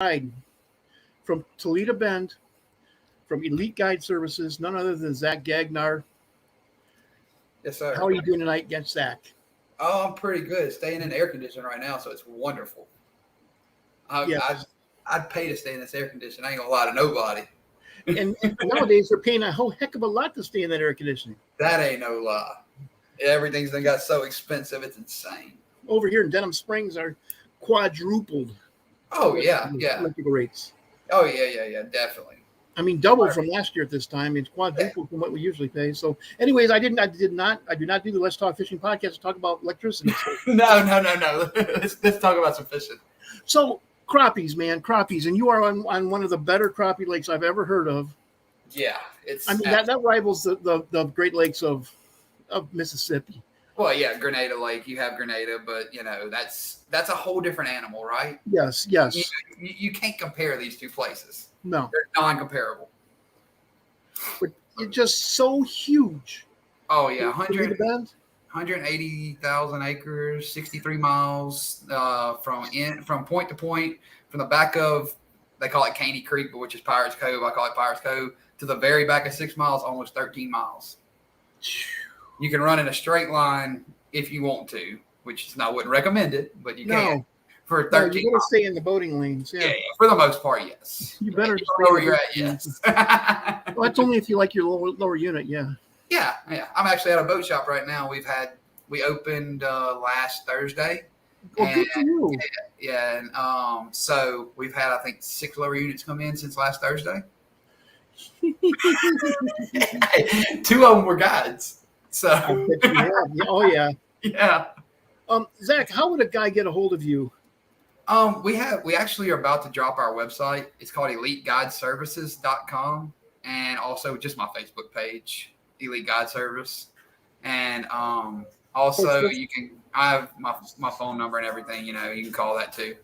guide from Toledo Bend, from Elite Guide Services, none other than Zach Gagnard. Yes, sir. How are you doing tonight, Zach? Oh, I'm pretty good. Staying in the air conditioner right now, so it's wonderful. I'd pay to stay in this air conditioner. I ain't gonna lie to nobody. And nowadays they're paying a whole heck of a lot to stay in that air conditioning. That ain't no lie. Everything's done got so expensive, it's insane. Over here in Denham Springs are quadrupled. Oh yeah. Electrical rates. Oh yeah, definitely. I mean, double from last year at this time. It's quadrupled from what we usually pay. So, anyways, I do not do the Let's Talk Fishing podcast to talk about electricity. No. Let's talk about some fishing. So, crappies, man, crappies, and you are on one of the better crappie lakes I've ever heard of. Yeah, it's. I mean, that rivals the Great Lakes of Mississippi. Well, yeah, Grenada Lake. You have Grenada, but that's a whole different animal, right? Yes. You can't compare these two places. No, they're non-comparable. But it's just so huge. Oh yeah, 180,000 acres, 63 miles from point to point, from the back of, they call it Caney Creek, but which is Pirates Cove. I call it Pirates Cove, to the very back of 6 miles, almost 13 miles. You can run in a straight line if you want to, which I wouldn't recommend it, but you can. For 13 you better stay in the boating lanes. Yeah, for the most part, yes. You better stay where you're at, yes. Well, that's only if you like your lower unit, yeah. Yeah. I'm actually at a boat shop right now. We opened last Thursday. Well, good for you. Yeah, and so we've had, I think, 6 lower units come in since last Thursday. 2 of them were guides. So. Oh yeah. Yeah. Zach, how would a guy get a hold of you? We actually are about to drop our website. It's called EliteGuideServices.com, and also just my Facebook page, Elite Guide Service. And also I have my phone number and everything, you can call that too.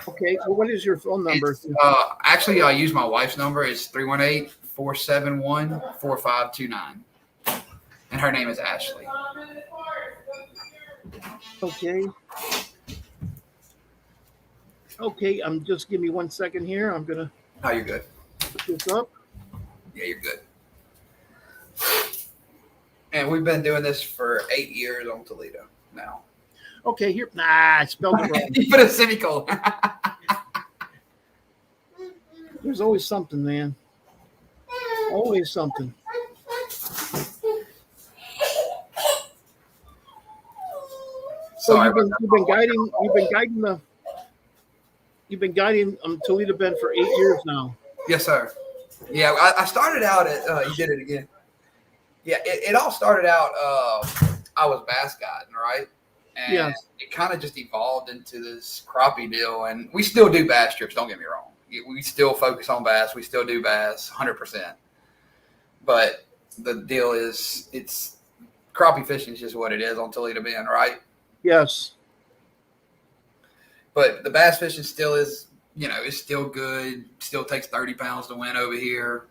Okay. Well, what is your phone number? Actually, I use my wife's number. It's 318-471-4529. And her name is Ashley. Okay, just give me 1 second here. I'm gonna. Oh, you're good. Put this up. Yeah, you're good. And we've been doing this for 8 years on Toledo now. Okay, here. I spelled it wrong. You put a semicolon. There's always something, man. Always something. So you've been guiding Toledo Bend for 8 years now. Yes, sir. Yeah, I started out at you did it again. Yeah, it all started out. I was bass guiding, right? And it kind of just evolved into this crappie deal, and we still do bass trips. Don't get me wrong. We still focus on bass. We still do bass 100%. But the deal is, it's crappie fishing is just what it is on Toledo Bend, right? Yes. But the bass fishing still is, it's still good. Still takes 30 pounds to win over here,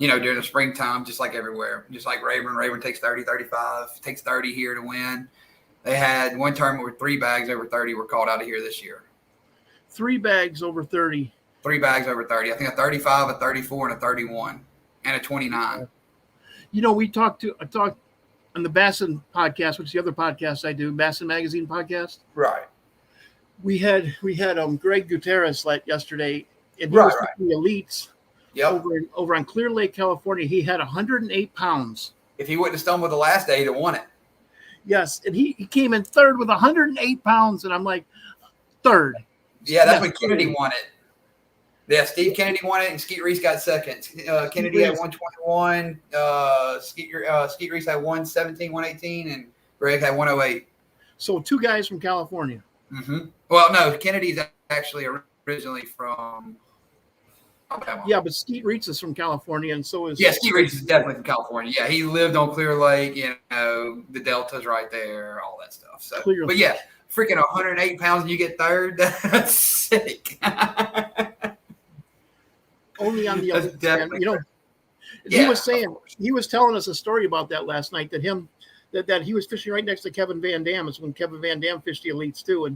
during the springtime, just like everywhere. Just like Rayburn. Rayburn takes 30, 35. Takes 30 here to win. They had one tournament where 3 bags over 30 were called out of here this year. 3 bags over 30. 3 bags over 30. I think a 35, a 34, and a 31, and a 29. I talked on the Bassin podcast, which is the other podcast I do, Bassin Magazine podcast. Right. We had Greg Gutierrez yesterday, and he was the elites. Yep. Over on Clear Lake, California. He had 108 pounds. If he wouldn't have stumbled the last day, he'd have won it. Yes, and he came in third with 108 pounds, and I'm like, third. Yeah, that's when Kennedy won it. Yeah, Steve Kennedy won it, and Skeet Reese got second. Kennedy had 121. Skeet Reese had 117, 118, and Greg had 108. So 2 guys from California. Mm-hmm. Well, no, Kennedy's actually originally from Alabama. Yeah, but Skeet Reese is from California, and so is. Yeah, Skeet Reese is definitely from California. Yeah, he lived on Clear Lake. The Delta's right there, all that stuff. So, but yeah, freaking 108 pounds and you get third. That's sick. Only on the other end, he was telling us a story about that last night, that he was fishing right next to Kevin Van Dam. It's when Kevin Van Dam fished the elites too,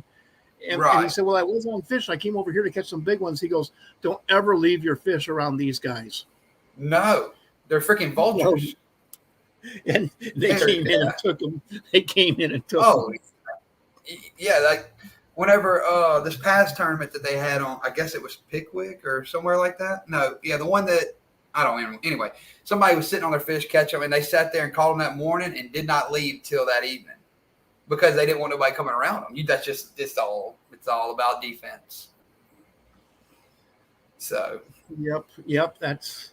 And he said, well, I was on fish. I came over here to catch some big ones. He goes, don't ever leave your fish around these guys. No, they're freaking vultures. No. And they came in and took them. They came in and took them. Yeah, like whenever this past tournament that they had on, I guess it was Pickwick or somewhere like that. No, yeah, the one that I don't know. Anyway, somebody was sitting on their fish, catch them, and they sat there and caught them that morning and did not leave till that evening because they didn't want nobody coming around them. That's just it's all about defense. So. Yep. That's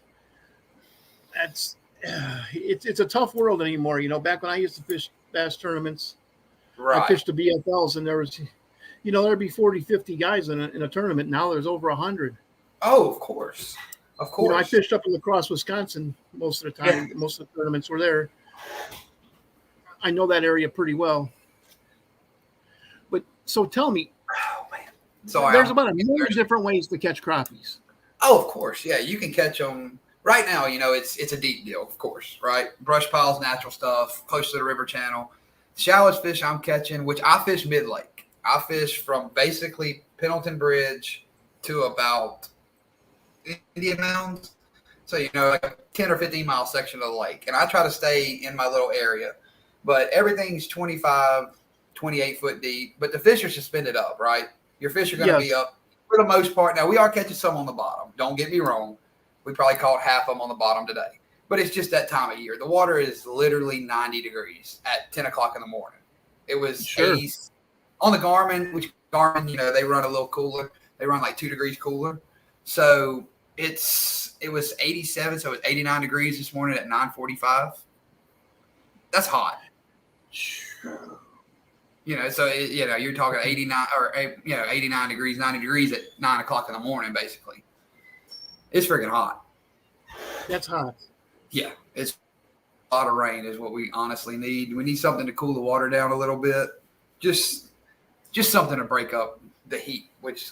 it's a tough world anymore. You know, back when I used to fish bass tournaments, I fished the BFLs, and there was, there'd be 40, 50 guys in a tournament. Now there's over 100. Oh, of course. I fished up in La Crosse, Wisconsin most of the time. Yeah. Most of the tournaments were there. I know that area pretty well. But so tell me, there's about a million different ways to catch crappies. Oh, of course. Yeah, you can catch them. Right now, it's a deep deal, of course, right? Brush piles, natural stuff, close to the river channel. The shallowest fish I'm catching, which I fish mid-lake. I fish from basically Pendleton Bridge to about Indian Mounds. So, like a 10 or 15 mile section of the lake. And I try to stay in my little area. But everything's 25, 28 foot deep. But the fish are suspended up, right? Your fish are going to be up for the most part. Now, we are catching some on the bottom. Don't get me wrong. We probably caught half of them on the bottom today. But it's just that time of year. The water is literally 90 degrees at 10 o'clock in the morning. It was 80s. On the Garmin, they run a little cooler. They run like 2 degrees cooler. So it was 87, so it was 89 degrees this morning at 9:45. That's hot. So you're talking 89 or 89 degrees, 90 degrees at 9 o'clock in the morning, basically. It's freaking hot. That's hot. Yeah, it's a lot of rain is what we honestly need. We need something to cool the water down a little bit. Just something to break up the heat, which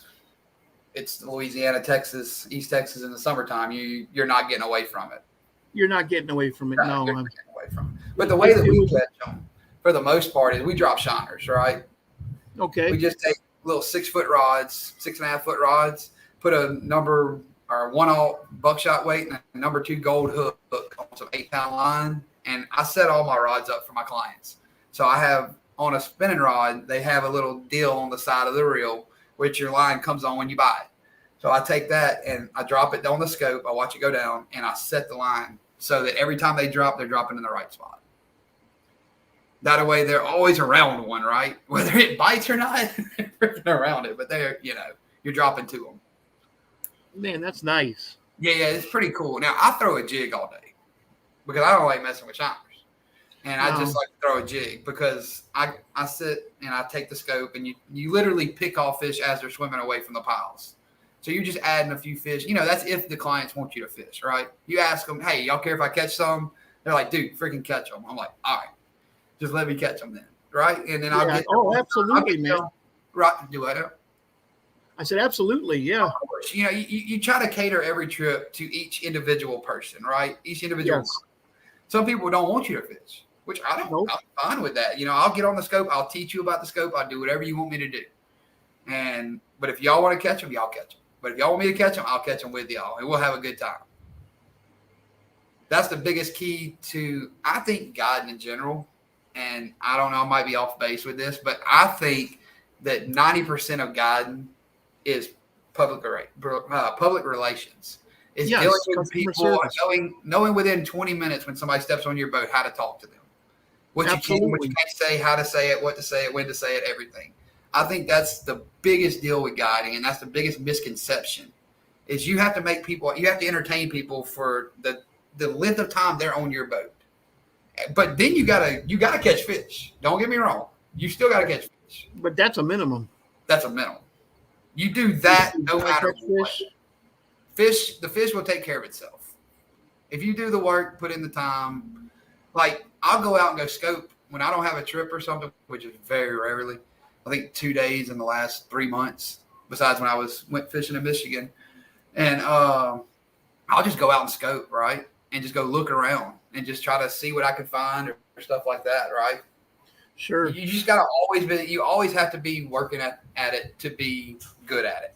it's Louisiana, Texas, East Texas in the summertime. You're not getting away from it. You're not getting away from it. No, you're not getting away from it. But the way that we catch them, for the most part, is we drop shiners, right? Okay. We just take little 6 foot rods, 6.5 foot rods, put a number or 1/0 buckshot weight and a number 2 gold hook on some 8-pound line. And I set all my rods up for my clients. So I have on a spinning rod, they have a little deal on the side of the reel, which your line comes on when you buy it. So I take that and I drop it on the scope. I watch it go down and I set the line so that every time they drop, they're dropping in the right spot. That way they're always around one, right? Whether it bites or not, they're freaking around it. But you're dropping to them. Man, that's nice. Yeah, it's pretty cool. Now, I throw a jig all day because I don't like messing with shiners. And I just like to throw a jig because I sit and I take the scope and you literally pick off fish as they're swimming away from the piles. So you're just adding a few fish. That's if the clients want you to fish, right? You ask them, hey, y'all care if I catch some? They're like, dude, freaking catch them. I'm like, all right, just let me catch them then, right? And then I'll get absolutely, man. Right, do I? I said, absolutely, yeah. You try to cater every trip to each individual person, right? Each individual. Yes. Some people don't want you to fish, which I don't. Nope. I'm fine with that. I'll get on the scope. I'll teach you about the scope. I'll do whatever you want me to do. But if y'all want to catch them, y'all catch them. But if y'all want me to catch them, I'll catch them with y'all, and we'll have a good time. That's the biggest key to, I think, guiding in general. And I don't know, I might be off base with this, but I think that 90% of guiding is public relations. It's dealing with people, knowing within 20 minutes when somebody steps on your boat how to talk to them. What you can, what you can't say, how to say it, what to say it, when to say it, everything. I think that's the biggest deal with guiding, and that's the biggest misconception, is you have to entertain people for the length of time they're on your boat. But then you gotta catch fish. Don't get me wrong. You still gotta catch fish. But that's a minimum. That's a minimum. You do that no matter what. The fish will take care of itself. If you do the work, put in the time. Like, I'll go out and go scope when I don't have a trip or something, which is very rarely. I think 2 days in the last 3 months, besides when I went fishing in Michigan. And I'll just go out and scope, right? And just go look around and just try to see what I can find or stuff like that, right? Sure. You just gotta always be. You always have to be working at it to be good at it.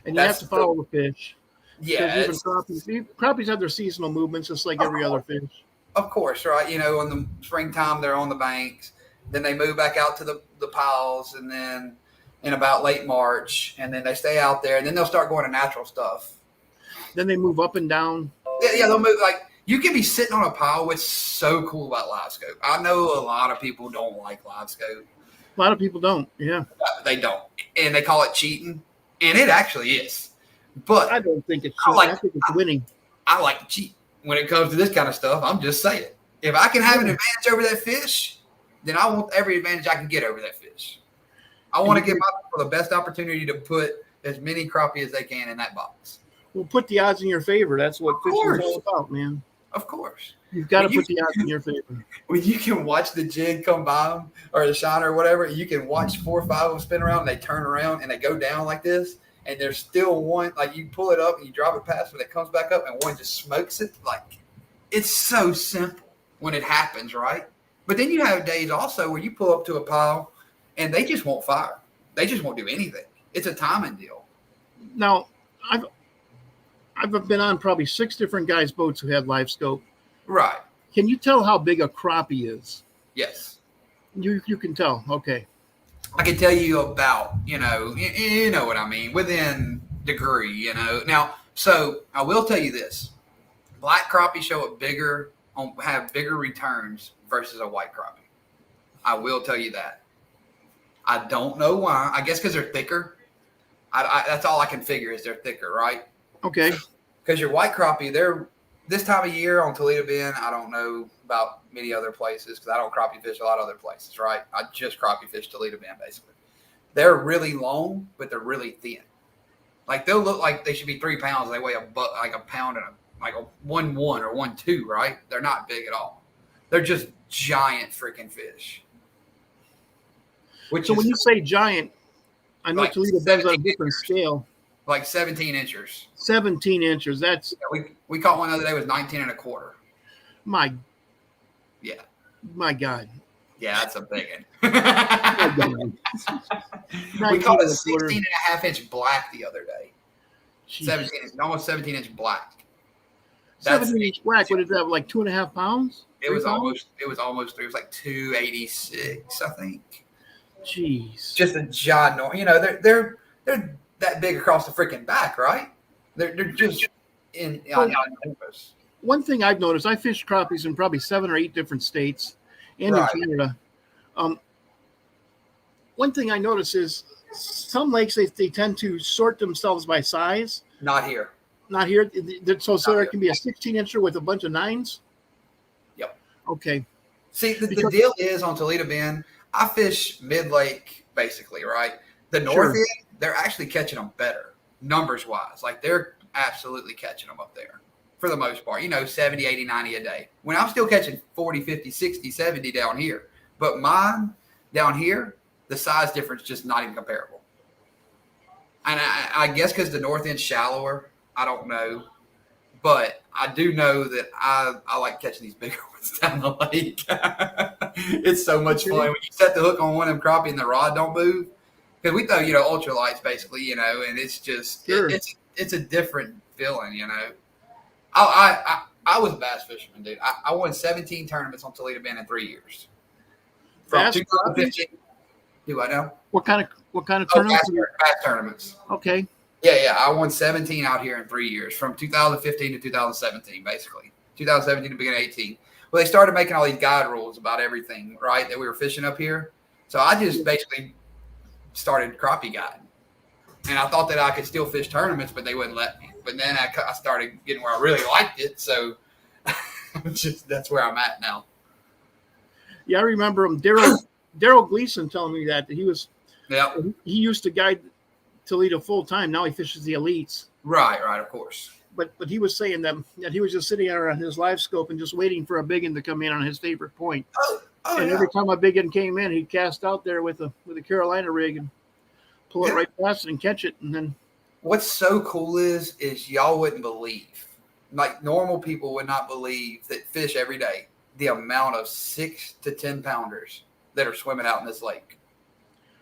And you have to follow the fish. Yeah, even crappies have their seasonal movements, just like every other fish. Of course, right? You know, in the springtime, they're on the banks. Then they move back out to the piles, and then in about late March, and then they stay out there, and then they'll start going to natural stuff. Then they move up and down. Yeah, they'll move. Like, you can be sitting on a pile. What's so cool about LiveScope? I know a lot of people don't like LiveScope. A lot of people don't. Yeah, they don't, and they call it cheating, and it actually is. But I don't think it's cheating. I think it's winning. I like to cheat when it comes to this kind of stuff. I'm just saying, if I can have an advantage over that fish, then I want every advantage I can get over that fish. I want to give my people the best opportunity to put as many crappie as they can in that box. Well, put the odds in your favor. That's what fishing is all about, man. Of course. You've got to put the odds in your favor. When you can watch the jig come by them or the shiner or whatever, you can watch 4 or 5 of them spin around and they turn around and they go down like this. And there's still one, like you pull it up and you drop it past when it comes back up and one just smokes it. Like, it's so simple when it happens, right? But then you have days also where you pull up to a pile and they just won't fire. They just won't do anything. It's a timing deal. Now, I've been on probably 6 different guys' boats who had LiveScope. Right. Can you tell how big a crappie is? Yes. You can tell. Okay. I can tell you about, you know what I mean, within degree, you know. Now, so I will tell you this. Black crappie have bigger returns versus a white crappie. I will tell you that. I don't know why. I guess because they're thicker. That's all I can figure is they're thicker, right? Okay. Because your white crappie, they're this time of year on Toledo Bend, I don't know about many other places because I don't crappie fish a lot of other places, right? I just crappie fish Toledo Bend, basically. They're really long, but they're really thin. Like, they'll look like they should be 3 pounds. They weigh like a pound and like a 1.1 or 1.2, right? They're not big at all. They're just giant freaking fish. So when you say giant, I know like Toledo Bend's on a different scale. Like 17 inches. 17 inches. That's we caught one the other day with 19 1/4. My God. Yeah, that's a big one. We caught a 16.5-inch black the other day. almost 17-inch black. 17-inch black. What did that have? Like 2.5 pounds? It was like 286, I think. Jeez. Just a giant. You know, they're that big across the freaking back, right? They're just on purpose. One thing I've noticed, I fished crappies in probably 7 or 8 different states and in Canada. One thing I notice is some lakes, they tend to sort themselves by size. Not here. Not here. So there can be a 16-incher with a bunch of 9s? Yep. Okay. See, the deal is on Toledo Bend, I fish mid-lake, basically, right? The north end, they're actually catching them better, numbers-wise. Like, they're absolutely catching them up there for the most part. You know, 70, 80, 90 a day. When I'm still catching 40, 50, 60, 70 down here. But mine, down here, the size difference just not even comparable. And I guess because the north end's shallower, I don't know. But I do know that I like catching these bigger ones down the lake. It's so much fun. When you set the hook on one of them crappie and the rod don't move. Because we throw, ultralights basically, and it's just, it's a different feeling, I was a bass fisherman, dude. I won 17 tournaments on Toledo Bend in 3 years. From 2015. Do I know? What kind of tournaments? Bass tournaments. Okay. Yeah. I won 17 out here in 3 years, from 2015 to 2017, basically. 2017 to beginning of 18. Well, they started making all these guide rules about everything, right, that we were fishing up here. So I just basically started crappie guiding. And I thought that I could still fish tournaments, but they wouldn't let me. But then I started getting where I really liked it. So that's where I'm at now. Yeah, I remember Daryl Gleason telling me that he was. Yeah. He used to guide Toledo full time. Now he fishes the elites. Right, of course. But he was saying that he was just sitting there on his LiveScope and just waiting for a big one to come in on his favorite point. And every time a big one came in, he'd cast out there with a Carolina rig and pull it right past it and catch it. And then what's so cool is y'all wouldn't believe, like normal people would not believe that fish every day the amount of 6 to 10 pounders that are swimming out in this lake.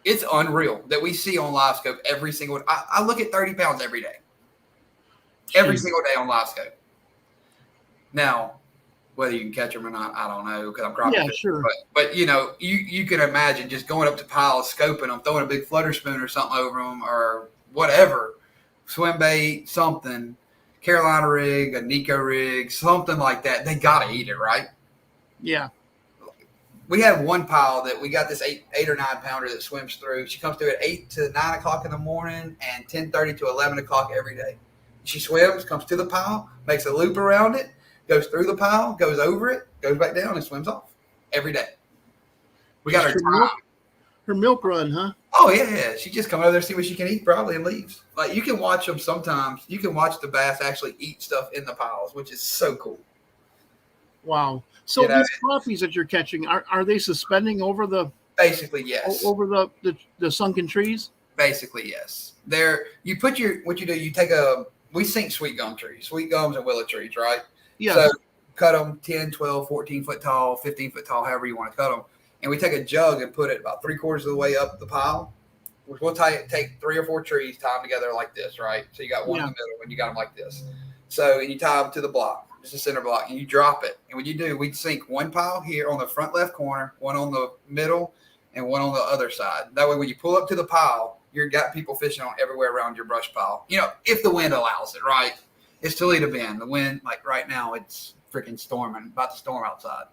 It's unreal that we see on LiveScope every single. I look at 30 pounds every day, every single day on LiveScope. Now, whether you can catch them or not, I don't know because I'm crappie fishing. Sure. But you can imagine just going up to piles, scoping them, throwing a big flutter spoon or something over them or whatever, swim bait, something, Carolina rig, a Nico rig, something like that. They got to eat it, right? Yeah. We have one pile that we got this 8 or 9 pounder that swims through. She comes through at 8 to 9 o'clock in the morning and 10:30 to 11 o'clock every day. She swims, comes to the pile, makes a loop around it, goes through the pile, goes over it, goes back down, and swims off every day. We got her time. Her milk run, huh? Oh, yeah. She just come over there, see what she can eat probably, and leaves. Like, you can watch them sometimes. You can watch the bass actually eat stuff in the piles, which is so cool. Wow. So these crappies that you're catching, are they suspending over the basically yes. Over the sunken trees? Basically, yes. We sink sweet gum trees, sweet gums and willow trees, right? Yeah. So cut them 10, 12, 14 foot tall, 15 foot tall, however you want to cut them. And we take a jug and put it about 3/4 of the way up the pile. We'll take 3 or 4 trees, tie them together like this, right? So you got one in the middle and you got them like this. So, and you tie them to the block. Just a center block, and you drop it. And when you do, we'd sink one pile here on the front left corner, one on the middle, and one on the other side. That way, when you pull up to the pile, you've got people fishing on everywhere around your brush pile. If the wind allows it, right? It's Toledo Bend. The wind, like right now, it's freaking storming, about to storm outside.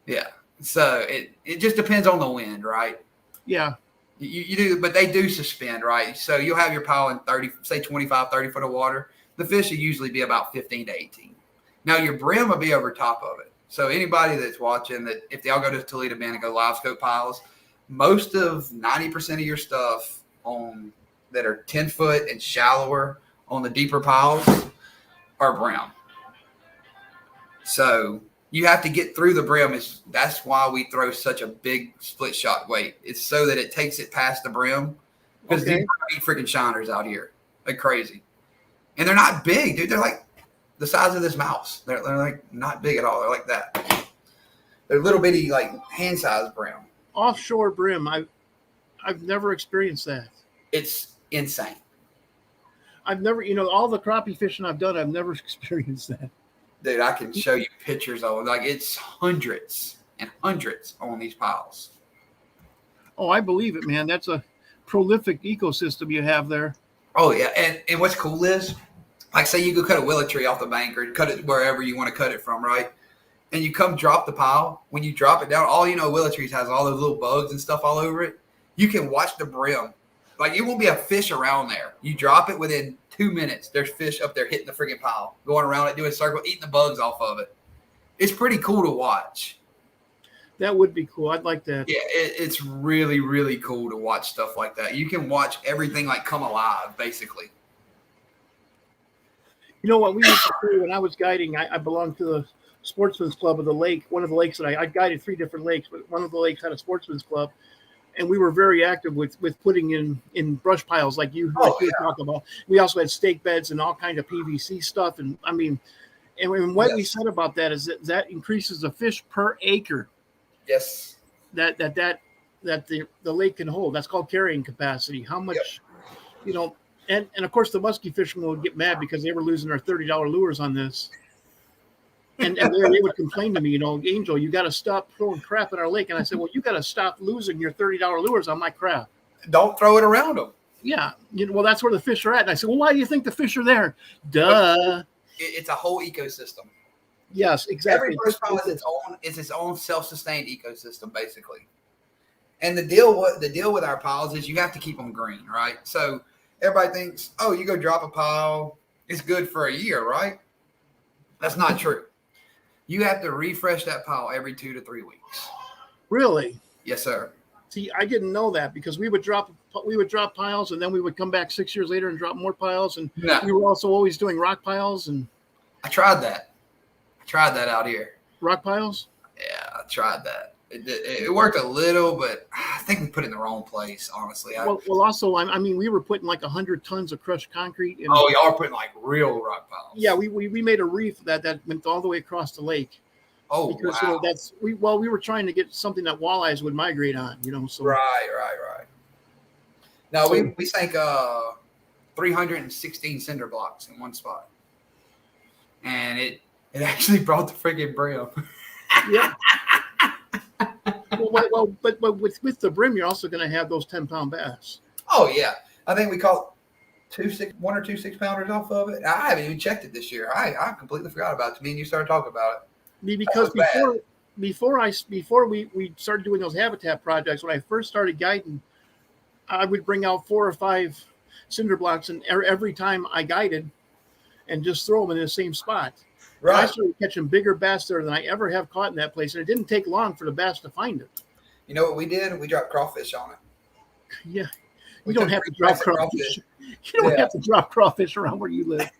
Yeah. So it just depends on the wind, right? Yeah. You do, but they do suspend, right? So you'll have your pile in 25, 30 foot of water. The fish will usually be about 15 to 18. Now, your brim will be over top of it. So anybody that's watching, that if they all go to Toledo Bend and go LiveScope piles, most of 90% of your stuff on that are 10 foot and shallower on the deeper piles are brim. So you have to get through the brim. That's why we throw such a big split shot weight. It's so that it takes it past the brim because these are freaking shiners out here. Like crazy. And they're not big, dude. They're like the size of this mouse. They're like not big at all. They're like that. They're little bitty, like hand-sized brim. Offshore brim. I've never experienced that. It's insane. I've never, all the crappie fishing I've done, I've never experienced that. Dude, I can show you pictures of it. Like it's hundreds and hundreds on these piles. Oh, I believe it, man. That's a prolific ecosystem you have there. Oh yeah, and what's cool is, like, say you go cut a willow tree off the bank or cut it wherever you want to cut it from, right? And you come drop the pile. When you drop it down, willow trees has all those little bugs and stuff all over it. You can watch the brim. Like, it won't be a fish around there. You drop it within 2 minutes. There's fish up there hitting the freaking pile, going around it, doing a circle, eating the bugs off of it. It's pretty cool to watch. That would be cool. I'd like that. Yeah, it's really, really cool to watch stuff like that. You can watch everything like come alive, basically. You know what we used to do when I was guiding? I belonged to the Sportsman's Club of the lake. One of the lakes that I guided 3 different lakes, but one of the lakes had a Sportsman's Club, and we were very active with putting in brush piles like you talk about. We also had stake beds and all kind of PVC stuff, and I mean, and what we said about that is that increases the fish per acre. Yes. That the lake can hold. That's called carrying capacity. How much, and of course the muskie fishermen would get mad because they were losing their $30 lures on this. And they would complain to me, Angel, you got to stop throwing crap in our lake. And I said, well, you got to stop losing your $30 lures on my crap. Don't throw it around them. Yeah. Well, that's where the fish are at. And I said, well, why do you think the fish are there? Duh. It's a whole ecosystem. Yes, exactly. Every brush pile is its own self-sustained ecosystem, basically. And the deal with our piles is you have to keep them green, right? So everybody thinks, oh, you go drop a pile, it's good for a year, right? That's not true. You have to refresh that pile every 2 to 3 weeks. Really? Yes, sir. See, I didn't know that because we would drop piles and then we would come back 6 years later and drop more piles. And we were also always doing rock piles. And I tried that out here. Rock piles? Yeah, I tried that. It worked a little, but I think we put it in the wrong place, honestly. Well, also, I mean, we were putting like 100 tons of crushed concrete. And, y'all are putting like real rock piles. Yeah, we made a reef that went all the way across the lake. Oh, because wow. we were trying to get something that walleyes would migrate on, So Right. No, so, we sank 316 cinder blocks in one spot, and it actually brought the freaking brim. yeah. But with the brim, you're also going to have those 10-pound bass. Oh yeah, I think we caught 1 or 2 6-pounders off of it. I haven't even checked it this year. I completely forgot about it. To me and you started talking about it. Because before we started doing those habitat projects, when I first started guiding, I would bring out 4 or 5 cinder blocks, and every time I guided, and just throw them in the same spot. Right. And I started catching bigger bass there than I ever have caught in that place, and it didn't take long for the bass to find it. You know what we did? We dropped crawfish on it. Yeah, you don't have to drop crawfish. You don't have to drop crawfish around where you live.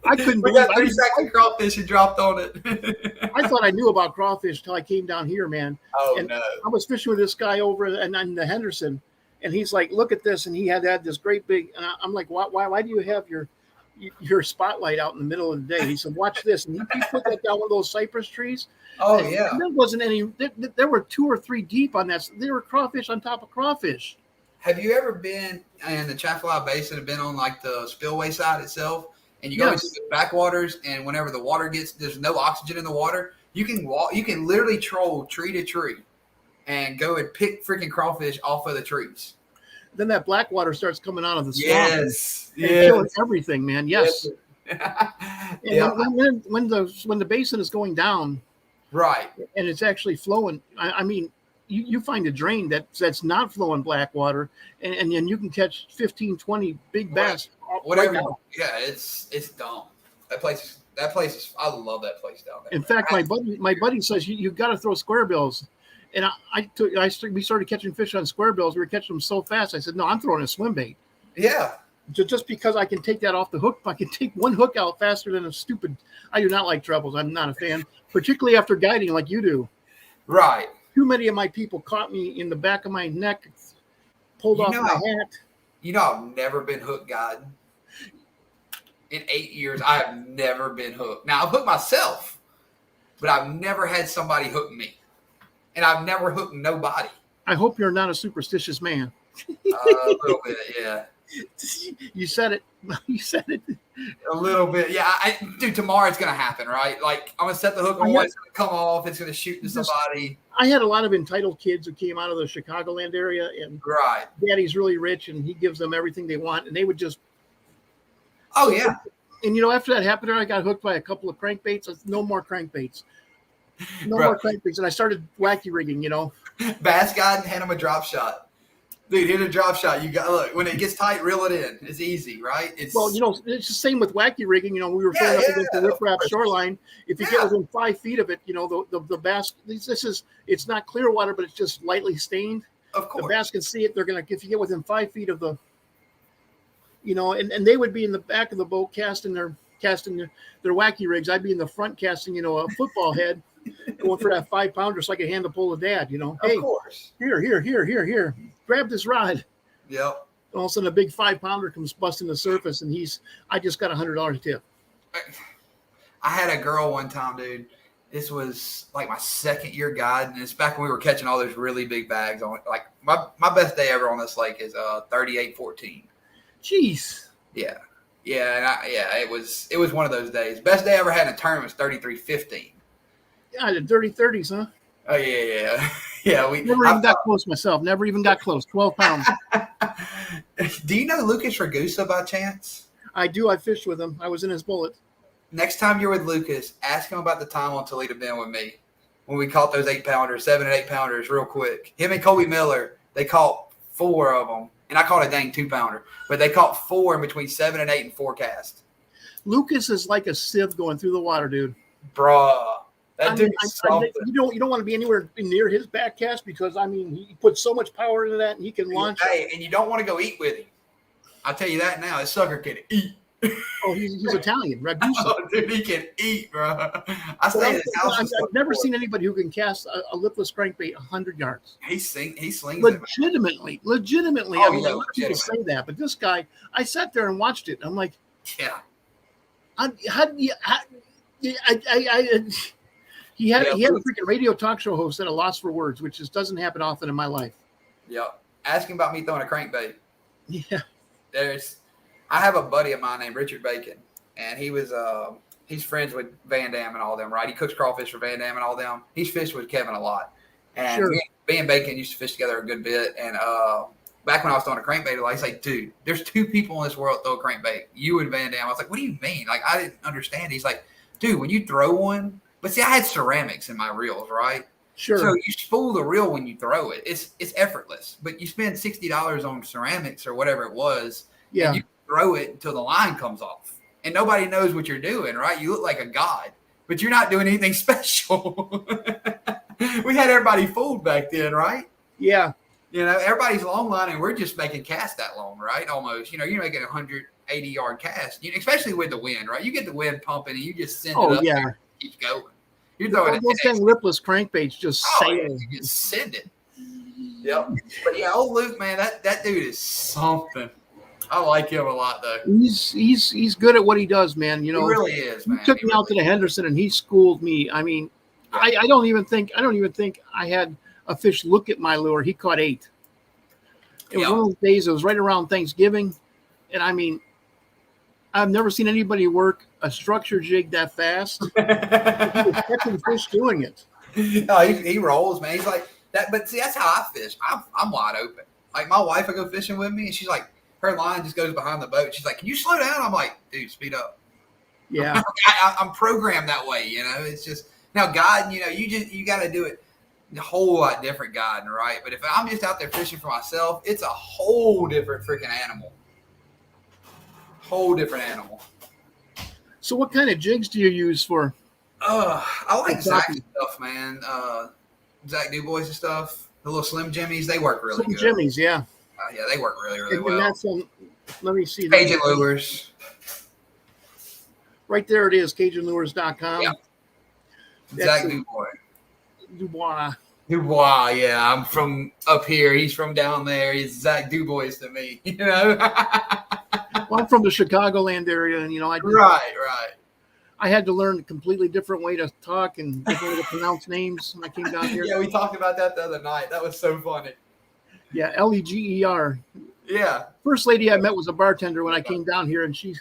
I couldn't believe 3 sacks of crawfish you dropped on it. I thought I knew about crawfish till I came down here, man. Oh, and no. I was fishing with this guy over in the Henderson, and he's like, look at this. And he had this great big, and I'm like, why do you have your spotlight out in the middle of the day? He said, watch this. And he put that down one of those cypress trees. Oh, and yeah. There wasn't any, there were 2 or 3 deep on that. There were crawfish on top of crawfish. Have you ever been in the Chaffalot Basin and been on like the spillway side itself? And you go into the backwaters, and whenever the water there's no oxygen in the water, you can literally troll tree to tree and go and pick freaking crawfish off of the trees. Then that black water starts coming out of the swamp. Yes. And killing everything, man. Yes. Yeah. When the basin is going down, right, and it's actually flowing, I mean, you find a drain that's not flowing black water, and then you can catch 15, 20 big bass. Whatever. Right, yeah, it's dumb. That place is. I love that place down there. In fact, my buddy says you got to throw square bills, and we started catching fish on square bills. We were catching them so fast. I said, no, I'm throwing a swim bait. Yeah. Just because I can take that off the hook, I can take one hook out faster than a stupid. I do not like trebles. I'm not a fan, particularly after guiding like you do. Right. Too many of my people caught me in the back of my neck, pulled off my hat. You know, I've never been hook guiding. In 8 years, I have never been hooked. Now, I've hooked myself, but I've never had somebody hook me. And I've never hooked nobody. I hope you're not a superstitious man. A little bit, yeah. You said it. You said it. A little bit. Yeah. Dude, tomorrow it's going to happen, right? Like, I'm going to set the hook on one, it's going to come off, it's going to shoot into somebody. I had a lot of entitled kids who came out of the Chicagoland area, and Daddy's really rich, and he gives them everything they want, and they would just. Oh, yeah. And, after that happened, I got hooked by a couple of crankbaits. No more crankbaits. No more crankbaits. And I started wacky rigging, Bass guide, hand him a drop shot. Dude, hit a drop shot. You got look when it gets tight, reel it in. It's easy, right? It's the same with wacky rigging. We were throwing up against the riprap shoreline. If you get within 5 feet of it, the bass. It's not clear water, but it's just lightly stained. Of course, the bass can see it. They're gonna if you get within 5 feet of the. And they would be in the back of the boat casting their wacky rigs. I'd be in the front casting, a football head, going for that 5-pounder so I could hand the pole to Dad. Hey, of course, here, grab this rod. Yep. All of a sudden, a big 5-pounder comes busting the surface, and I just got $100 tip. I had a girl one time, dude. This was like my second year guide, and it's back when we were catching all those really big bags on. Like my best day ever on this lake is 38-14. Jeez. Yeah. It was one of those days. Best day I ever had in a tournament was 33-15. Yeah, the dirty 30s, huh? Oh yeah. Yeah, we never even got close myself. Never even got close. 12 pounds. Do you know Lucas Ragusa by chance? I do. I fished with him. I was in his bullet. Next time you're with Lucas, ask him about the time on Toledo Bend with me when we caught those 8-pounders, 7 and 8-pounders real quick. Him and Colby Miller, they caught 4 of them. And I caught a dang 2-pounder, but they caught 4 in between 7 and 8 and 4 casts. Lucas is like a sieve going through the water, dude. Bruh, that dude is something. You don't want to be anywhere near his back cast because he puts so much power into that, and he can launch. Hey, and you don't want to go eat with him. I'll tell you that now. This sucker can eat. Oh, he's Italian. Ragusa. Oh, dude, he can eat, bro. I've never seen anybody who can cast a lipless crankbait 100 yards. He slings legitimately. Oh, I mean, a lot of people say that, but this guy, I sat there and watched it. I'm like, yeah. He had a freaking radio talk show host at a loss for words, which just doesn't happen often in my life. Yeah. Asking about me throwing a crankbait. Yeah. I have a buddy of mine named Richard Bacon, and he's friends with Van Dam and all them, right? He cooks crawfish for Van Dam and all them. He's fished with Kevin a lot. And me and Bacon used to fish together a good bit. And back when I was throwing a crankbait, he's like, dude, there's two people in this world that throw a crankbait, you and Van Dam. I was like, what do you mean? Like, I didn't understand. He's like, dude, when you throw one, but see, I had ceramics in my reels, right? Sure. So you spool the reel when you throw it. It's effortless. But you spend $60 on ceramics or whatever it was, and you throw it until the line comes off. And nobody knows what you're doing, right? You look like a god, but you're not doing anything special. We had everybody fooled back then, right? Yeah. You know, everybody's long line, and we're just making casts that long, right? Almost. You know, you're making 180-yard cast, especially with the wind, right? You get the wind pumping, and you just send it up there and it keeps going. You're throwing those dang lipless crankbaits just sail. You just send it. Yep. But yeah, old Luke, man, that dude is something. I like him a lot, though. He's good at what he does, man. You know, he really is, man. He took me out to the Henderson, and he schooled me. I mean, I don't even think I had a fish look at my lure. He caught 8. It was one of those days. It was right around Thanksgiving, and I mean, I've never seen anybody work a structure jig that fast. He was catching fish doing it. Oh, he rolls, man. He's like that. But see, that's how I fish. I'm wide open. Like my wife will go fishing with me, and she's like, her line just goes behind the boat. She's like, "Can you slow down?" I'm like, "Dude, speed up." Yeah, I'm programmed that way. You know, it's just now guiding. You know, you got to do it a whole lot different guiding, right? But if I'm just out there fishing for myself, it's a whole different freaking animal. Whole different animal. So, what kind of jigs do you use for? I like Zach's stuff, man. Zach Dubois' stuff, the little Slim Jimmies, they work really good. Slim Jimmies, yeah. Yeah, they work really, really well. And that's on, let me see. Cajun Lures. Right there it is, CajunLures.com. Yeah. Zach Dubois. Dubois, yeah. I'm from up here. He's from down there. He's Zach Dubois to me, you know? Well, I'm from the Chicagoland area, and, you know, Right. I had to learn a completely different way to talk and different way to pronounce names when I came down here. Yeah, we talked about that the other night. That was so funny. Yeah, Leger. Yeah. First lady I met was a bartender when I came down here, and she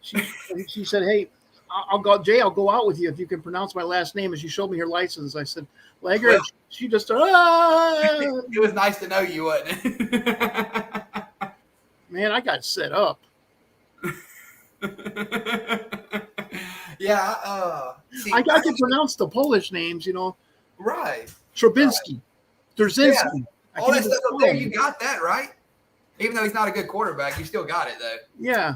said, "Hey, I'll go out with you if you can pronounce my last name." And she showed me her license. I said, "Lager." Well, she just It was nice to know you, wasn't it? Man, I got set up. Yeah. I can pronounce the Polish names, you know. Right. Trubinski, Drzinski. Yeah. All that stuff up there, you got that, right? Even though he's not a good quarterback, you still got it, though. Yeah.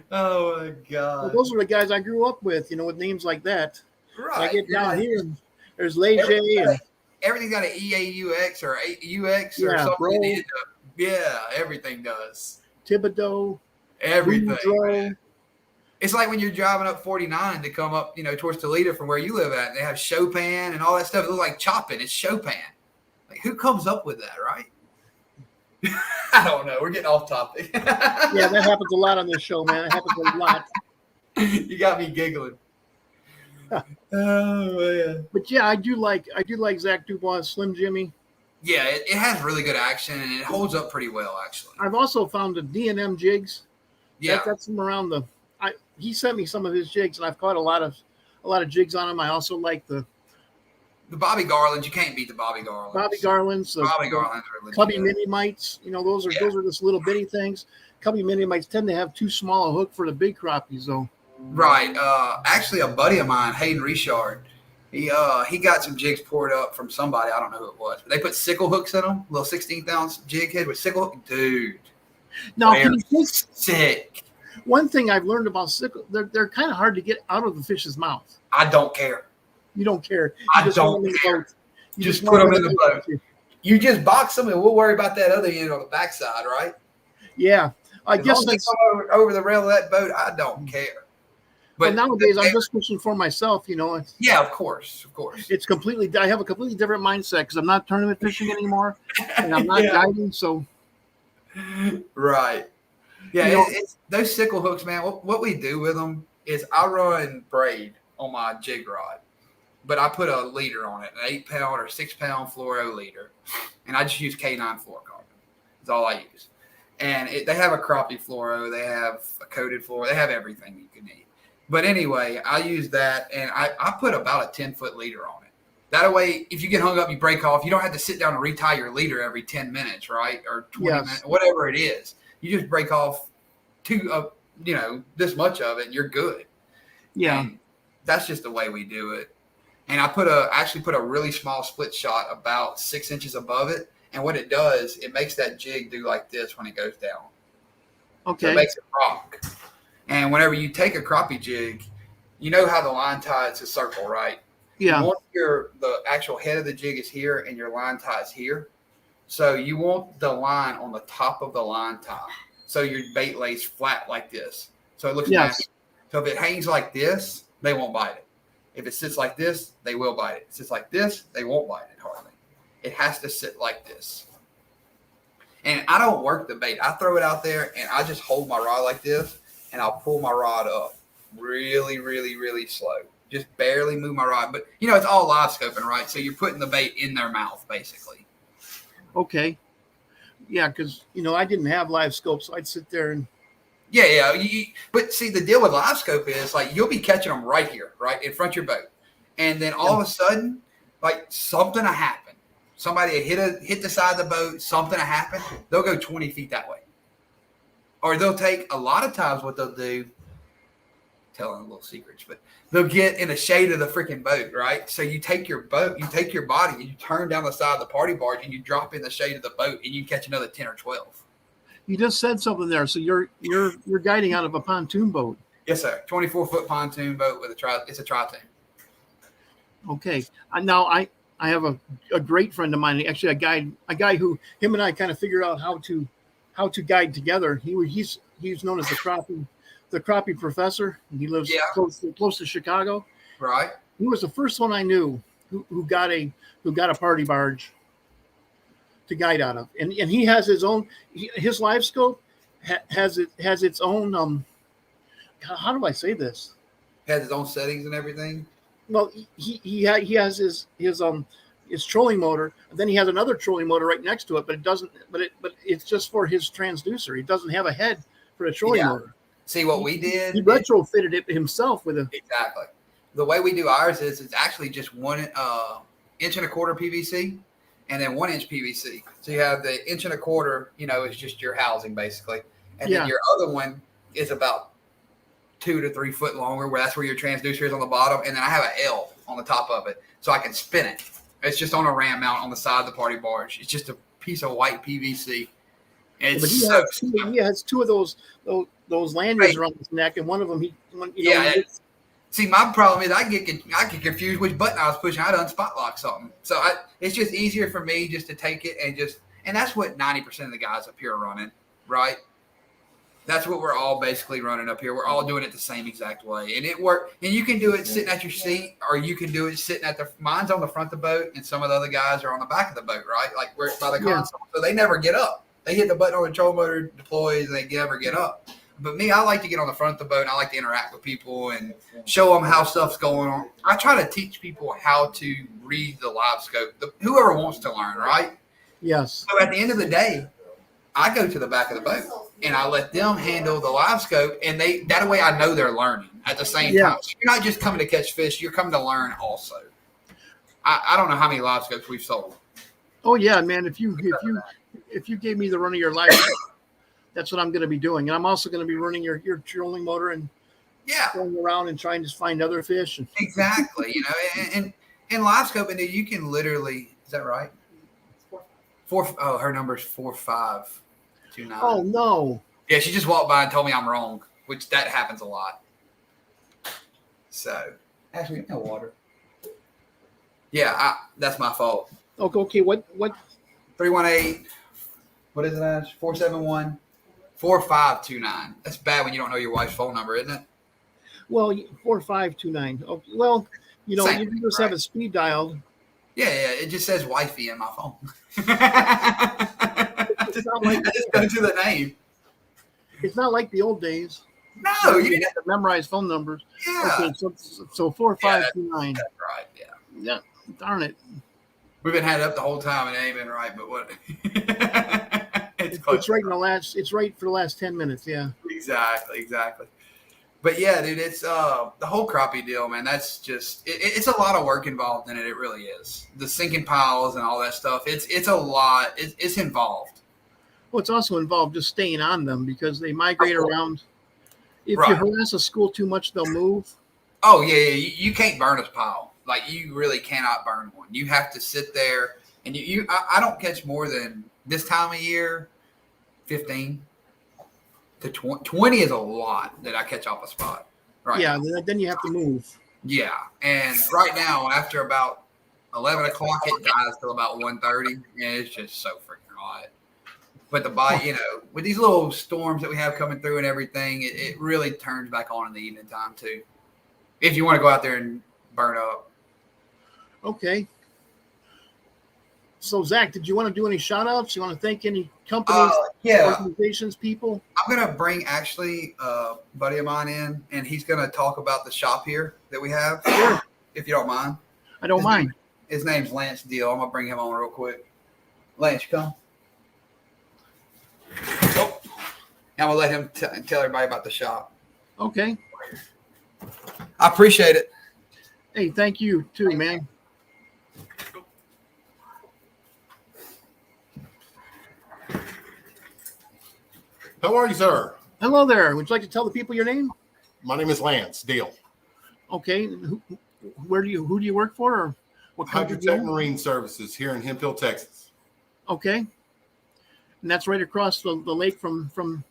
Oh, my God. Well, those are the guys I grew up with, you know, with names like that. Right. So I get down here, and there's Leger. Everything's got an EAUX or UX or something. Yeah, everything does. Thibodeau. Everything. Boudreaux. It's like when you're driving up 49 to come up, you know, towards Toledo from where you live at. And they have Chopin and all that stuff. It looks like chopping. It's Chopin. Like, who comes up with that, right? I don't know. We're getting off topic. Yeah, that happens a lot on this show, man. It happens a lot. You got me giggling. Oh, man. But yeah, I do like Zach Dubois, Slim Jimmy. Yeah, it has really good action, and it holds up pretty well, actually. I've also found the D&M jigs. Yeah. That's from around he sent me some of his jigs, and I've caught a lot of jigs on them. I also like the Bobby Garlands. You can't beat the Bobby Garlands. Bobby Garlands are legit. Cubby mini mites. You know, those are just little bitty things. Cubby mini mites tend to have too small a hook for the big crappies, though. Right. Actually, a buddy of mine, Hayden Richard, he got some jigs poured up from somebody. I don't know who it was, but they put sickle hooks in them. Little 16th-ounce jig head with sickle hook. Dude. Now, sick. One thing I've learned about sickle, they're kind of hard to get out of the fish's mouth. I don't care. You don't care. I don't care. You just put them in the boat. You just box them, and we'll worry about that other end on the backside, right? Yeah. I guess they come over the rail of that boat, I don't care. But nowadays, I'm just fishing for myself, you know. Yeah, of course. It's I have a completely different mindset because I'm not tournament fishing anymore, and I'm not guiding, so. Right. Yeah, it's those sickle hooks, man. What we do with them is I run braid on my jig rod, but I put a leader on it, an 8-pound or 6-pound fluoro leader, and I just use K9 fluorocarbon. That's all I use. And they have a crappie fluoro, they have a coated fluoro, they have everything you can need. But anyway, I use that, and I put about a 10-foot leader on it. That way, if you get hung up, you break off. You don't have to sit down and retie your leader every 10 minutes, right? Or 20 minutes, whatever it is. You just break off this much of it, and you're good. Yeah. And that's just the way we do it. And I actually put a really small split shot about 6 inches above it. And what it does, it makes that jig do like this when it goes down. Okay. So it makes it rock. And whenever you take a crappie jig, you know how the line tie is a circle, right? Yeah. You want the actual head of the jig is here and your line tie is here. So you want the line on the top of the line tie. So your bait lays flat like this. So it looks natural. So if it hangs like this, they won't bite it. If it sits like this, they will bite it. If it sits like this, they won't bite it hardly. It has to sit like this. And I don't work the bait. I throw it out there, and I just hold my rod like this, and I'll pull my rod up really, really, really slow. Just barely move my rod. But, it's all live scoping, right? So you're putting the bait in their mouth, basically. Okay. Yeah, because, I didn't have LiveScope, so I'd sit there and. Yeah. But see, the deal with LiveScope is, like, you'll be catching them right here, right, in front of your boat. And then all of a sudden, like, something will happen. Somebody will hit the side of the boat, something will happen. They'll go 20 feet that way. Or they'll take, a lot of times what they'll do, telling little secrets, but they'll get in the shade of the freaking boat, right? So you take your boat, you take your body, and you turn down the side of the party barge, and you drop in the shade of the boat, and you catch another 10 or 12. You just said something there. So you're guiding out of a pontoon boat. Yes, sir. 24-foot pontoon boat with it's a tri-tune. Okay. Now I have a great friend of mine, actually a guy who him and I kind of figured out how to guide together. He's known as the crappie professor. He lives close to Chicago. Right. He was the first one I knew who got a party barge to guide out of, and he has his own. His LiveScope has its own. How do I say this? Has its own settings and everything. Well, he has his trolling motor, and then he has another trolling motor right next to it, but it doesn't. But it's just for his transducer. He doesn't have a head for a trolling motor. See what we did? He retrofitted it himself with a. Exactly. The way we do ours is it's actually just 1 inch and a quarter PVC, and then 1 inch PVC. So you have the 1 inch and a quarter. Is just your housing basically, and then your other one is about 2 to 3 foot longer, where that's where your transducer is on the bottom, and then I have an L on the top of it, so I can spin it. It's just on a ram mount on the side of the party barge. It's just a piece of white PVC. And he has two of those lanyards around his neck, and one of them See, my problem is I get confused which button I was pushing. I done spot lock something, so it's just easier for me just to take it and that's what 90% of the guys up here are running, right? That's what we're all basically running up here. We're all doing it the same exact way. And it worked. And you can do it sitting at your seat, or you can do it sitting mine's on the front of the boat, and some of the other guys are on the back of the boat, right? Like we're by the console. So they never get up. They hit the button on the control motor, deploys, and they never get up. But me, I like to get on the front of the boat, and I like to interact with people and show them how stuff's going on. I try to teach people how to read the LiveScope, whoever wants to learn, right? Yes. So at the end of the day, I go to the back of the boat and I let them handle the LiveScope, and that way I know they're learning at the same time. So you're not just coming to catch fish, you're coming to learn also. I don't know how many LiveScopes we've sold. Oh yeah, man. If you gave me the run of your life, that's what I'm going to be doing. And I'm also going to be running your trolling motor and going around and trying to find other fish. Exactly. And LiveScope, and you can literally, is that right? Her number's 4529. Oh no. Yeah, she just walked by and told me I'm wrong, which that happens a lot. So actually no water. Yeah, that's my fault. Okay, what 318, what is it, Ash? 471 4529. That's bad when you don't know your wife's phone number, isn't it? Well, 4529. Okay, well, you just have a speed dial. Yeah, it just says wifey in my phone. It's not like I just go to the name. It's not like the old days. No, you have to memorize phone numbers. Yeah. Okay, so 4529. That's right. Yeah. Yeah. Darn it. We've been had it up the whole time and it ain't been right, but what? It's right in the last. It's right for the last 10 minutes. Yeah. Exactly. But yeah, dude, it's the whole crappie deal, man. That's just it's a lot of work involved in it. It really is. The sinking piles and all that stuff. It's a lot. It's involved. Well, it's also involved just staying on them because they migrate around. If you harass a school too much, they'll move. Oh yeah. You can't burn a pile. Like you really cannot burn one. You have to sit there and I don't catch more than this time of year, 15 to 20 is a lot that I catch off a spot. Right. Yeah. Then you have to move. Yeah. And right now, after about 11 o'clock, it dies till about 1:30, and it's just so freaking hot. But the bite, with these little storms that we have coming through and everything, it really turns back on in the evening time too. If you want to go out there and burn up. Okay. So Zach, did you want to do any shout outs? You want to thank any companies, organizations, people? I'm going to bring actually a buddy of mine in, and he's going to talk about the shop here that we have. Sure. If you don't mind. I don't mind. His name's Lance Deal. I'm going to bring him on real quick. Lance, you come. Oh, I'm going to let him tell everybody about the shop. Okay. I appreciate it. Hey, thank you too, man. How are you, sir? Hello there. Would you like to tell the people your name? My name is Lance Deal. Okay. Who do you work for, or what company? Hydrotech Marine Services here in Hemphill, Texas. Okay. And that's right across the lake from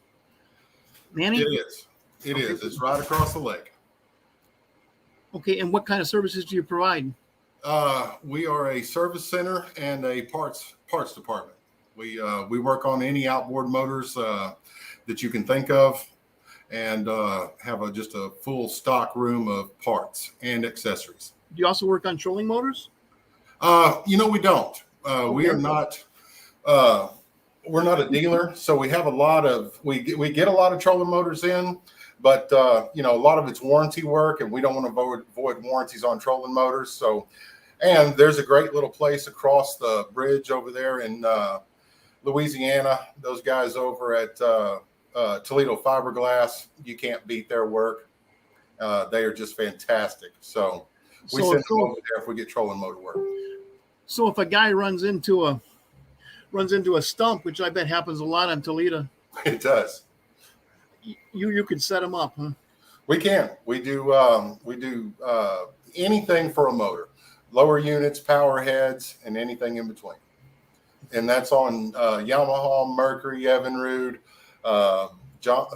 Manny? It is. It is. It's right across the lake. Okay. And what kind of services do you provide? We are a service center and a parts department. We work on any outboard motors that you can think of, and have just a full stock room of parts and accessories. Do you also work on trolling motors? We don't. We are not. We're not a dealer, so we have a lot of we get a lot of trolling motors in, but a lot of it's warranty work, and we don't want to avoid warranties on trolling motors. So, and there's a great little place across the bridge over there in Louisiana. Those guys over at Toledo Fiberglass, you can't beat their work. They are just fantastic. So we send them over there if we get trolling motor work. So if a guy runs into a stump, which I bet happens a lot on Toledo, it does. You could set them up, huh? We can. We do anything for a motor, lower units, power heads, and anything in between. And that's on Yamaha, Mercury, Evinrude, the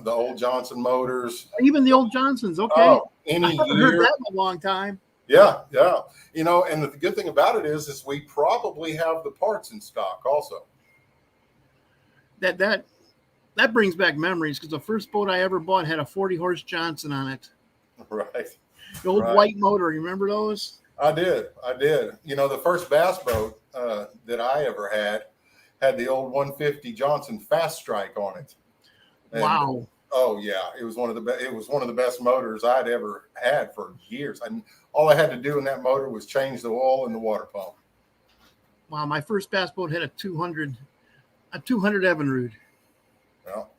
old Johnson motors. Even the old Johnsons, okay. I haven't heard that in a long time. Yeah. And the good thing about it is we probably have the parts in stock also. That brings back memories, because the first boat I ever bought had a 40-horse Johnson on it. Right. The old white motor. You remember those? I did. The first bass boat that I ever had the old 150 Johnson Fast Strike on it. And, wow. Oh yeah, it was one of the best motors I'd ever had for years. And all I had to do in that motor was change the oil and the water pump. Wow, my first bass boat had a 200 Evinrude. Well,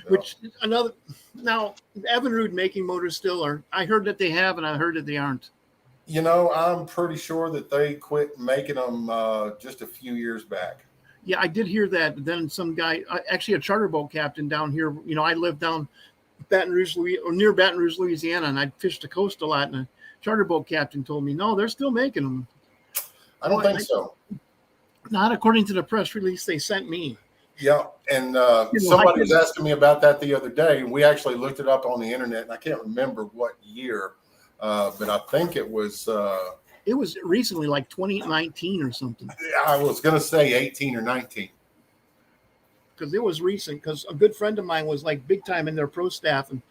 which another now Evinrude making motors still are. I heard that they have, and I heard that they aren't. I'm pretty sure that they quit making them just a few years back. Yeah, I did hear that. Then some guy, actually a charter boat captain down here. I live down near Baton Rouge, Louisiana, and I fished the coast a lot. And a charter boat captain told me, no, they're still making them. I don't think so. Not according to the press release they sent me. Yeah, and somebody was asking me about that the other day, and we actually looked it up on the internet, and I can't remember what year, but I think it was. It was recently, like 2019 or something. I was going to say 18 or 19. Because it was recent, because a good friend of mine was like big time in their pro staff, and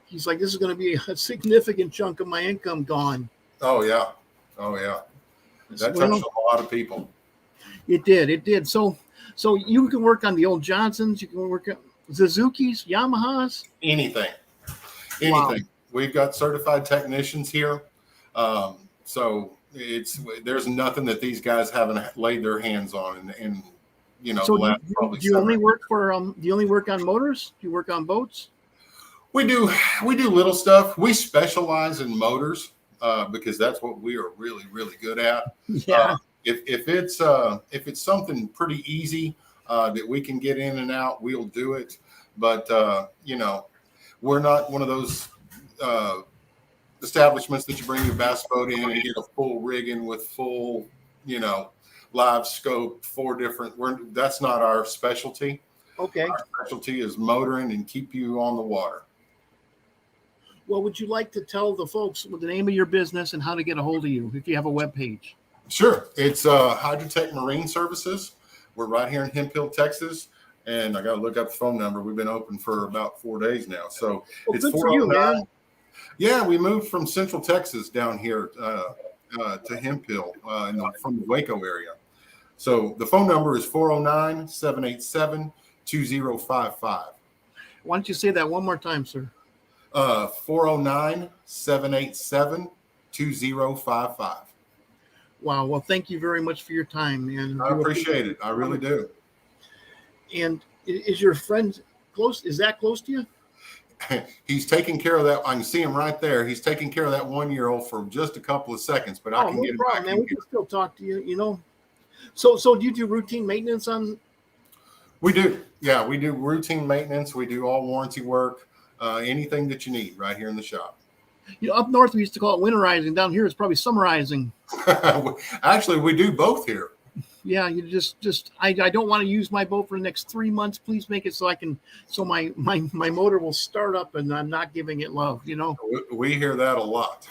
he's like, this is going to be a significant chunk of my income gone. Oh, yeah. That touched a lot of people. It did. So you can work on the old Johnsons, you can work on Suzuki's, Yamahas. Anything. anything. We've got certified technicians here. So there's nothing that these guys haven't laid their hands on. And so the last do you only work do you only work on motors? Do you work on boats? We do little stuff. We specialize in motors because that's what we are really, really good at. Yeah. If it's something pretty easy that we can get in and out, we'll do it. But we're not one of those establishments that you bring your bass boat in and get a full rigging with full, LiveScope, 4 different. That's not our specialty. Okay. Our specialty is motoring and keep you on the water. Well, would you like to tell the folks the name of your business and how to get a hold of you if you have a web page? Sure. It's Hydrotech Marine Services. We're right here in Hemp Hill, Texas. And I got to look up the phone number. We've been open for about 4 days now. So it's good for you, man. Yeah, we moved from Central Texas down here to Hemp Hill from the Waco area. So the phone number is 409-787-2055. Why don't you say that one more time, sir? 409-787-2055. Wow. Well, thank you very much for your time, man. I appreciate it. I really do. And is your friend close? Is that close to you? He's taking care of that. I can see him right there. He's taking care of that 1-year-old for just a couple of seconds, but I can get him back. Man. We can still talk to you, So do you do routine maintenance on? We do. Yeah, we do routine maintenance. We do all warranty work, anything that you need right here in the shop. Up north, we used to call it winterizing. Down here, it's probably summerizing. Actually, we do both here. Yeah, you I don't want to use my boat for the next 3 months. Please make it so my motor will start up and I'm not giving it love, We hear that a lot.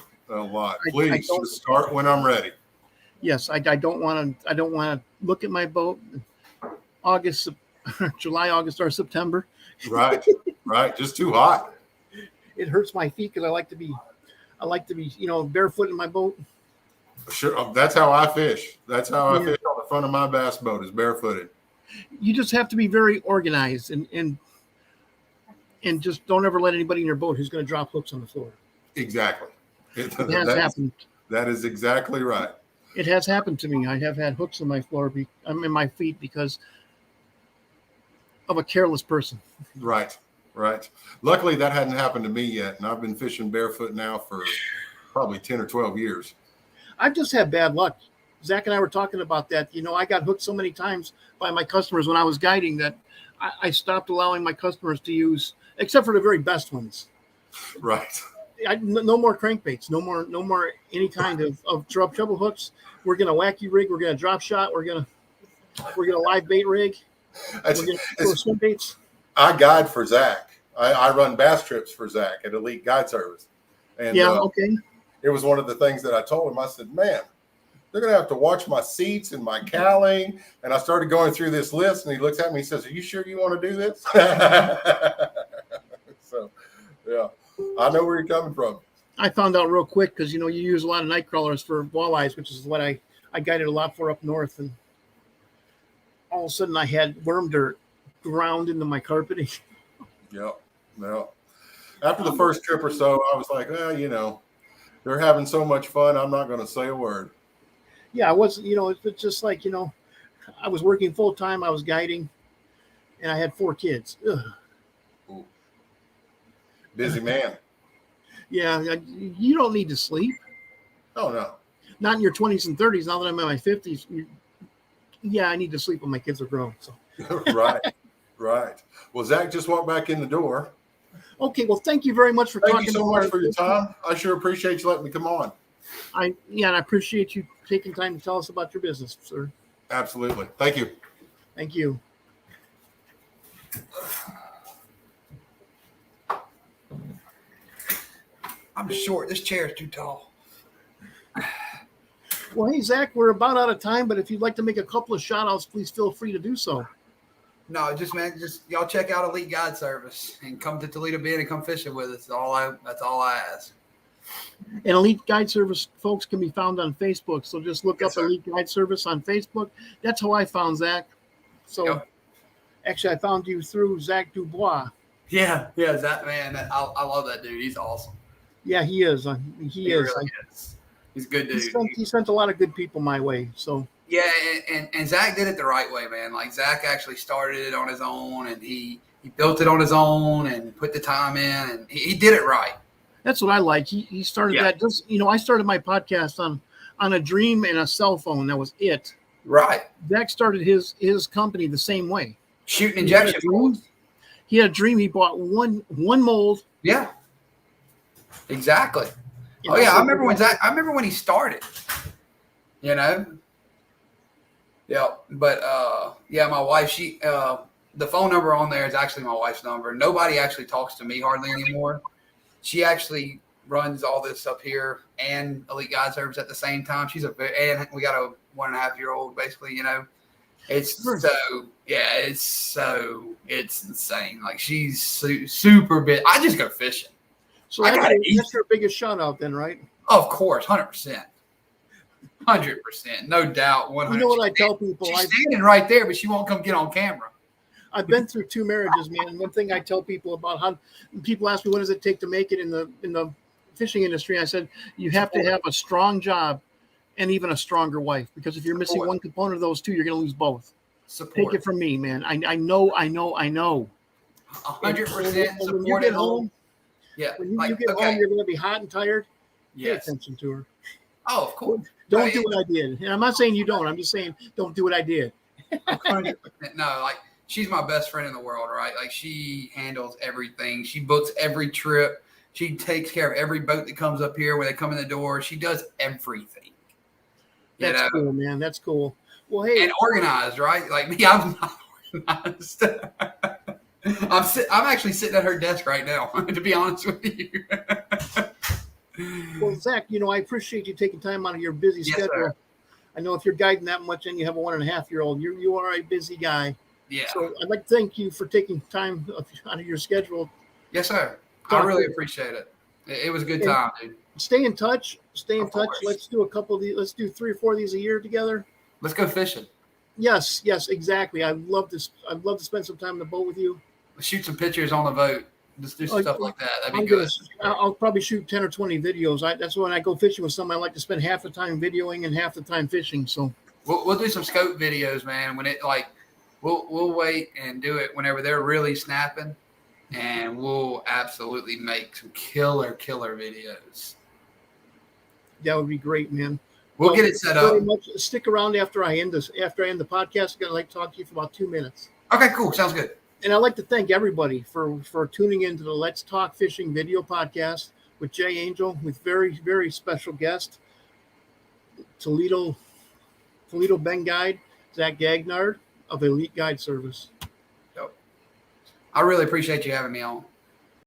Please just start when I'm ready. Yes, I don't want to look at my boat July, August, or September. Right. Just too hot. It hurts my feet because I like to be barefoot in my boat. Sure, that's how I fish. That's how I fish on the front of my bass boat, is barefooted. You just have to be very organized and just don't ever let anybody in your boat who's going to drop hooks on the floor. Exactly. It has happened. That is exactly right. It has happened to me. I have had hooks in my floor. I'm in my feet because of a careless person. Right. Luckily, that hadn't happened to me yet, and I've been fishing barefoot now for probably 10 or 12 years. I've just had bad luck. Zach and I were talking about that. I got hooked so many times by my customers when I was guiding that I stopped allowing my customers to use, except for the very best ones. Right. No more crankbaits. No more any kind of treble hooks. We're gonna wacky rig. We're gonna drop shot. We're gonna live bait rig. We're gonna throw swim baits. I guide for Zach. I run bass trips for Zach at Elite Guide Service. And okay. It was one of the things that I told him. I said, man, they're going to have to watch my seats and my cowling. And I started going through this list, and he looks at me and says, are you sure you want to do this? So, yeah, I know where you're coming from. I found out real quick because, you use a lot of night crawlers for walleyes, which is what I guided a lot for up north. And all of a sudden I had worm dirt ground into my carpeting. Yeah. After the first trip or so, I was like, well, they're having so much fun, I'm not going to say a word. Yeah, I was, it's just like, I was working full time, I was guiding, and I had 4 kids. Ooh. Busy man. Yeah, you don't need to sleep. Oh, no. Not in your 20s and 30s. Now that I'm in my 50s, I need to sleep when my kids are grown. So. Right. Well, Zach just walked back in the door. Okay, well, thank you very much for talking. Thank you so much for your time. I sure appreciate you letting me come on. And I appreciate you taking time to tell us about your business, sir. Absolutely. Thank you. Thank you. I'm short. This chair is too tall. Well, hey, Zach, we're about out of time, but if you'd like to make a couple of shout-outs, please feel free to do so. No, just y'all check out Elite Guide Service and come to Toledo Bend and come fishing with us. That's all I ask. And Elite Guide Service folks can be found on Facebook. So just look up Elite Guide Service on Facebook. That's how I found Zach. So actually I found you through Zach Dubois. Yeah, that man. I love that dude. He's awesome. Yeah, he is. He is. Really is. He's a good dude. He sent a lot of good people my way. So yeah, and Zach did it the right way, man. Like Zach actually started it on his own, and he built it on his own and put the time in, and he did it right. That's what I like. He started that. Just I started my podcast on a dream and a cell phone. That was it. Right. Zach started his company the same way. Shooting injection molds. He had a dream. He bought one mold. Yeah. Exactly. Oh yeah, I remember when he started. Yeah, but my wife, she the phone number on there is actually my wife's number. Nobody actually talks to me hardly anymore. She actually runs all this up here and Elite Guide Service at the same time. And we got a 1.5-year-old basically, It's insane. Like she's super big. I just go fishing. So that's your biggest shout out then, right? Of course, 100%. 100%. No doubt. 100%. You know what I tell people? She's standing right there, but she won't come get on camera. I've been through 2 marriages, man. And one thing I tell people about how people ask me, what does it take to make it in the fishing industry? I said, you have to have a strong job and even a stronger wife, because if you're missing one component of those 2, you're going to lose both. Take it from me, man. I know. 100% when you get home. Yeah. When you get home, you're going to be hot and tired. Yes. Pay attention to her. Oh, of course. Don't do what I did. And I'm not saying you don't. I'm just saying don't do what I did. 100%. No, like she's my best friend in the world, right? Like she handles everything. She books every trip. She takes care of every boat that comes up here when they come in the door. She does everything. That's cool, man. That's cool. Well, hey, and organized, right? Like me, I'm not organized. I'm actually sitting at her desk right now, to be honest with you. Well, Zach, I appreciate you taking time out of your busy schedule. Sir. I know if you're guiding that much and you have a 1.5-year-old, you are a busy guy. Yeah. So I'd like to thank you for taking time out of your schedule. Yes, sir. I really appreciate it. It was a good time, dude. Stay in touch. Of course. Let's do a couple of these. Let's do 3 or 4 of these a year together. Let's go fishing. Yes, exactly. I'd love to spend some time on the boat with you. Shoot some pictures on the boat. Just do stuff like that. That'd be good. I'll probably shoot 10 or 20 videos. That's when I go fishing with somebody. I like to spend half the time videoing and half the time fishing. So we'll do some scope videos, man. When it we'll wait and do it whenever they're really snapping, and we'll absolutely make some killer videos. That would be great, man. We'll get it set up. Stick around after I end the podcast. I'm gonna talk to you for about 2 minutes. Okay, cool. Sounds good. And I'd like to thank everybody for tuning into the Let's Talk Fishing video podcast with Jay Angel, with very, very special guest, Toledo Bend guide, Zach Gagnard of Elite Guide Service. I really appreciate you having me on.